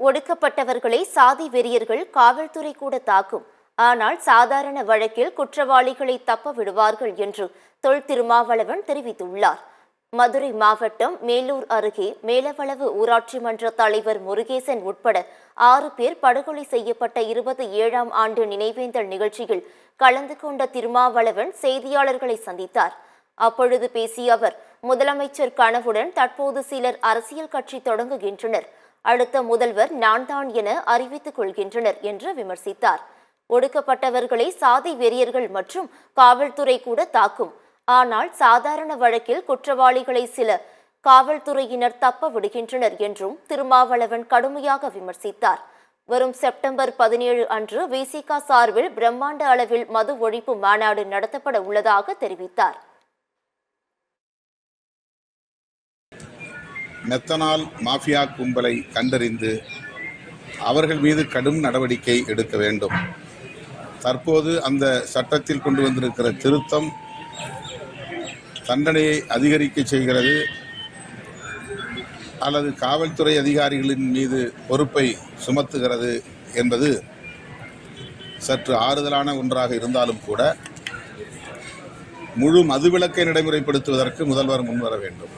ஒடுக்கப்பட்டவர்களை சாதி வெறியர்கள் காவல்துறை கூட தாக்கும். ஆனால் சாதாரண வழக்கில் குற்றவாளிகளை தப்ப விடுவார்கள் என்று தொல் திருமாவளவன் தெரிவித்துள்ளார். மதுரை மாவட்டம் மேலூர் அருகே மேலவளவு ஊராட்சி மன்ற தலைவர் முருகேசன் உட்பட 6 பேர் படுகொலை செய்யப்பட்ட 27ஆம் ஆண்டு நினைவேந்தல் நிகழ்ச்சியில் கலந்து கொண்ட திருமாவளவன் செய்தியாளர்களை சந்தித்தார். அப்பொழுது பேசிய அவர், முதலமைச்சர் கனவுடன் தற்போது சிலர் அரசியல் கட்சி தொடங்குகின்றனர், அடுத்த முதல்வர் நான் தான் என அறிவித்துக் கொள்கின்றனர் என்று விமர்சித்தார். ஒடுக்கப்பட்டவர்களை சாதி வெறியர்கள் மற்றும் காவல்துறை கூட தாக்கும். ஆனால் சாதாரண வழக்கில் குற்றவாளிகளை சில காவல்துறையினர் தப்ப விடுகின்றனர் என்றும் திருமாவளவன் கடுமையாக விமர்சித்தார். வரும் செப்டம்பர் 17 அன்று விசிக சார்பில் பிரம்மாண்ட அளவில் மது ஒழிப்பு மாநாடு நடத்தப்பட உள்ளதாக தெரிவித்தார். மெத்தனால் மாஃபியா கும்பலை கண்டறிந்து அவர்கள் மீது கடும் நடவடிக்கை எடுக்க வேண்டும். தற்போது அந்த சட்டத்தில் கொண்டு வந்திருக்கிற திருத்தம் தண்டனையை அதிகரிக்க செய்கிறது அல்லது காவல்துறை அதிகாரிகளின் மீது பொறுப்பை சுமத்துகிறது என்பது சற்று ஆறுதலான ஒன்றாக இருந்தாலும் கூட முழு மதுவிலக்கை நடைமுறைப்படுத்துவதற்கு முதல்வர் முன்வர வேண்டும்.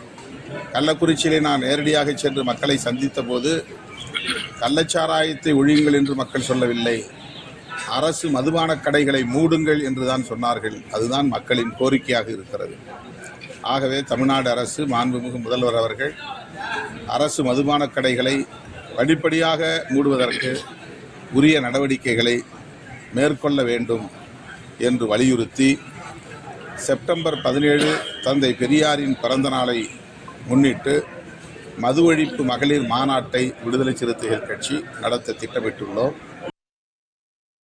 கள்ளக்குறிச்சியிலே நான் நேரடியாக சென்று மக்களை சந்தித்த போது கள்ளச்சாராயத்தை ஒழியுங்கள் என்று மக்கள் சொல்லவில்லை, அரசு மதுபான கடைகளை மூடுங்கள் என்றுதான் சொன்னார்கள். அதுதான் மக்களின் கோரிக்கையாக இருக்கிறது. ஆகவே தமிழ்நாடு அரசு, மாண்புமிகு முதல்வர் அவர்கள் அரசு மதுபான கடைகளை படிப்படியாக மூடுவதற்கு உரிய நடவடிக்கைகளை மேற்கொள்ள வேண்டும் என்று வலியுறுத்தி செப்டம்பர் 17 தந்தை பெரியாரின் பிறந்த நாளை முன்னிட்டு மது ஒழிப்பு மகளிர் மாநாட்டை விடுதலை சிறுத்தைகள் கட்சி நடத்த திட்டமிட்டுள்ளோம்.